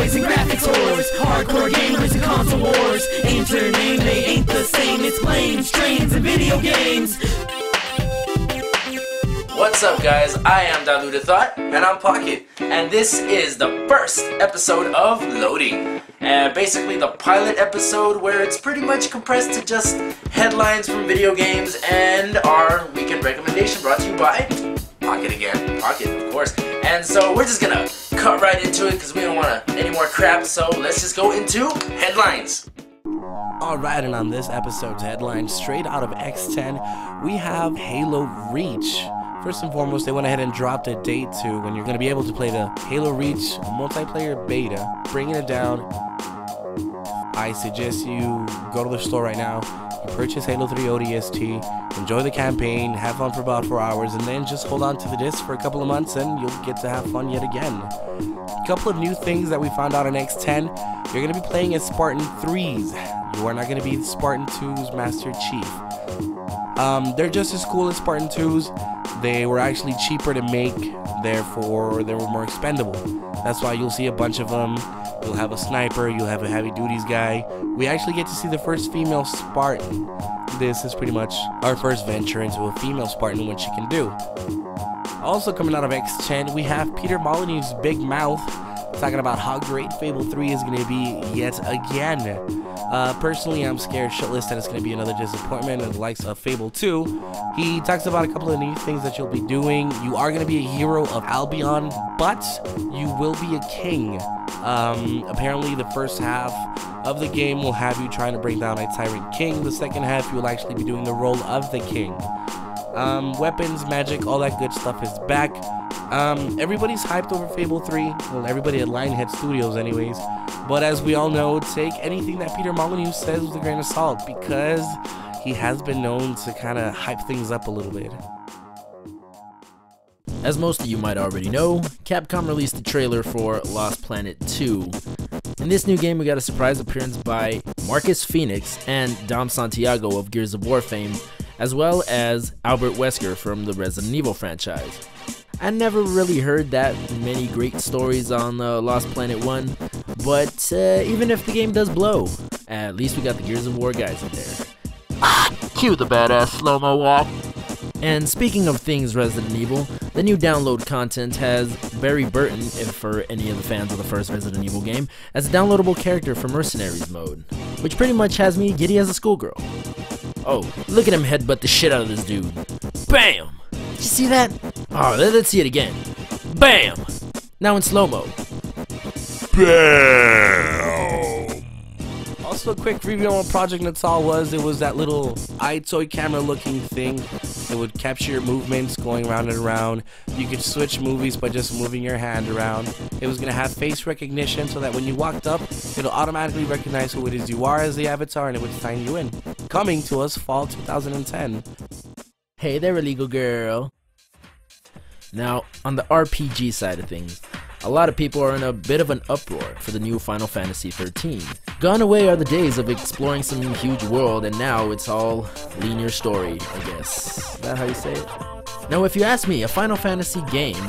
toys and graphics wars, hardcore gamers and console wars. Ain't your name, they ain't the same. It's planes, trains, and video games. What's up, guys? I am Diluted Thought, and I'm Pocket, and this is the first episode of Loading. Basically the pilot episode where it's pretty much compressed to just headlines from video games and our weekend recommendation brought to you by Pocket again. Pocket, of course. And so we're just gonna cut right into it because we don't want any more crap, so let's just go into headlines. Alright, and on this episode's headline, straight out of X10, we have Halo Reach. First and foremost, they went ahead and dropped a date to when you're going to be able to play the Halo Reach multiplayer beta, bringing it down. I suggest you go to the store right now, you purchase Halo 3 ODST, enjoy the campaign, have fun for about 4 hours, and then just hold on to the disc for a couple of months and you'll get to have fun yet again. A couple of new things that we found out on X10, you're going to be playing as Spartan 3s. You are not going to be Spartan 2's Master Chief. They're just as cool as Spartan 2s. They were actually cheaper to make, therefore they were more expendable. That's why you'll see a bunch of them. You'll have a sniper, you'll have a heavy duties guy. We actually get to see the first female Spartan. This is pretty much our first venture into a female Spartan and what she can do. Also coming out of X10, we have Peter Molyneux's big mouth talking about how great Fable 3 is going to be yet again. Personally, I'm scared shitless that it's going to be another disappointment in the likes of Fable 2. He talks about a couple of new things that you'll be doing. You are going to be a hero of Albion, but you will be a king. Apparently, the first half of the game will have you trying to bring down a tyrant king. The second half, you will actually be doing the role of the king. Weapons, magic, all that good stuff is back. Everybody's hyped over Fable 3. Well, everybody at Lionhead Studios anyways. But as we all know, take anything that Peter Molyneux says with a grain of salt, because he has been known to kind of hype things up a little bit. As most of you might already know, Capcom released the trailer for Lost Planet 2. In this new game, we got a surprise appearance by Marcus Phoenix and Dom Santiago of Gears of War fame, as well as Albert Wesker from the Resident Evil franchise. I never really heard that many great stories on Lost Planet 1, but even if the game does blow, at least we got the Gears of War guys in there. Cue the badass slow-mo walk. And speaking of things Resident Evil, the new download content has Barry Burton, if for any of the fans of the first Resident Evil game, as a downloadable character for Mercenaries mode, which pretty much has me giddy as a schoolgirl. Oh, look at him headbutt the shit out of this dude. Bam! Did you see that? Oh, let's see it again. Bam! Now in slow-mo. Bam! Also, a quick review on what Project Natal was. It was that little iToy camera looking thing. It would capture your movements going around and around. You could switch movies by just moving your hand around. It was going to have face recognition so that when you walked up, it'll automatically recognize who it is you are as the avatar and it would sign you in. Coming to us fall 2010. Hey there, illegal girl. Now, on the RPG side of things, a lot of people are in a bit of an uproar for the new Final Fantasy XIII. Gone away are the days of exploring some huge world, and now it's all linear story, I guess. Is that how you say it? Now, if you ask me, a Final Fantasy game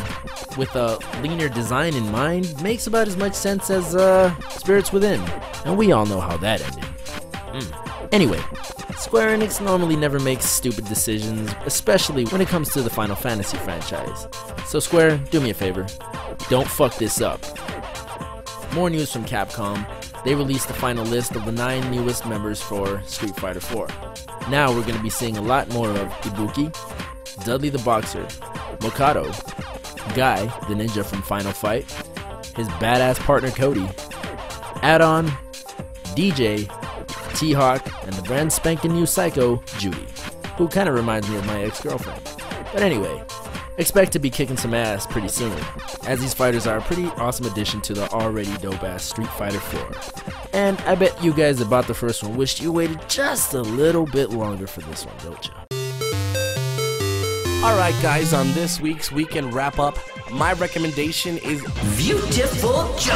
with a linear design in mind makes about as much sense as Spirits Within, and we all know how that ended. Anyway, Square Enix normally never makes stupid decisions, especially when it comes to the Final Fantasy franchise. So Square, do me a favor, don't fuck this up. More news from Capcom. They released the final list of the 9 newest members for Street Fighter 4. Now we're going to be seeing a lot more of Ibuki, Dudley the Boxer, Mokado, Guy, the ninja from Final Fight, his badass partner Cody, Add-on, DJ, T-Hawk, and the brand spanking new Psycho, Judy, who kind of reminds me of my ex-girlfriend. But anyway, expect to be kicking some ass pretty soon, as these fighters are a pretty awesome addition to the already dope-ass Street Fighter 4. And I bet you guys that bought the first one wished you waited just a little bit longer for this one, don't you? Alright guys, on this week's weekend wrap-up, my recommendation is Beautiful Joe.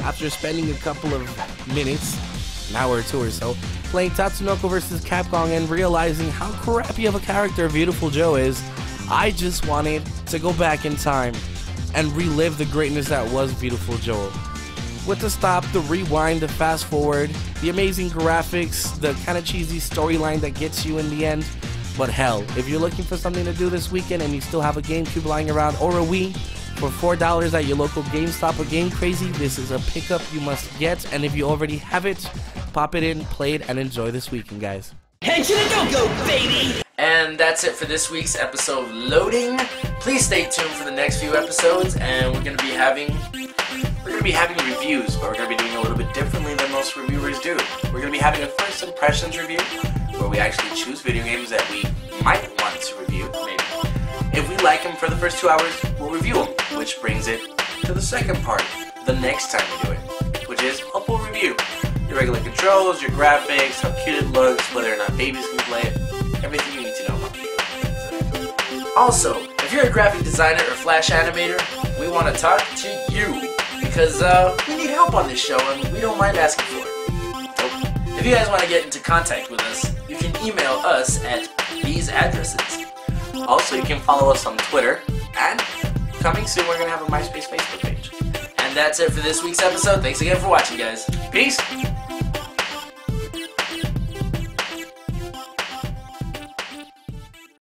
After spending a couple of minutes, an hour or two or so, playing Tatsunoko vs. Capcom and realizing how crappy of a character Beautiful Joe is, I just wanted to go back in time and relive the greatness that was Beautiful Joe. with the stop, the rewind, the fast forward, the amazing graphics, the kind of cheesy storyline that gets you in the end. But hell, if you're looking for something to do this weekend and you still have a GameCube lying around or a Wii for $4 at your local GameStop or Game Crazy, this is a pickup you must get. And if you already have it, pop it in, play it, and enjoy this weekend, guys. Head to the go-go, baby! And that's it for this week's episode of Loading. Please stay tuned for the next few episodes, and we're gonna be having reviews, but we're gonna be doing it a little bit differently than most reviewers do. We're gonna be having a first impressions review, where we actually choose video games that we might want to review, maybe. If we like them for the first 2 hours, we'll review them, which brings it to the second part, the next time we do it, which is a full review. Your regular controls, your graphics, how cute it looks, whether or not babies can play it, everything you need to know about it. Also, if you're a graphic designer or Flash animator, we want to talk to you, because we need help on this show and we don't mind asking for it. So, if you guys want to get into contact with us, you can email us at these addresses. Also, you can follow us on Twitter, and coming soon we're going to have a MySpace Facebook page. And that's it for this week's episode. Thanks again for watching, guys. Peace!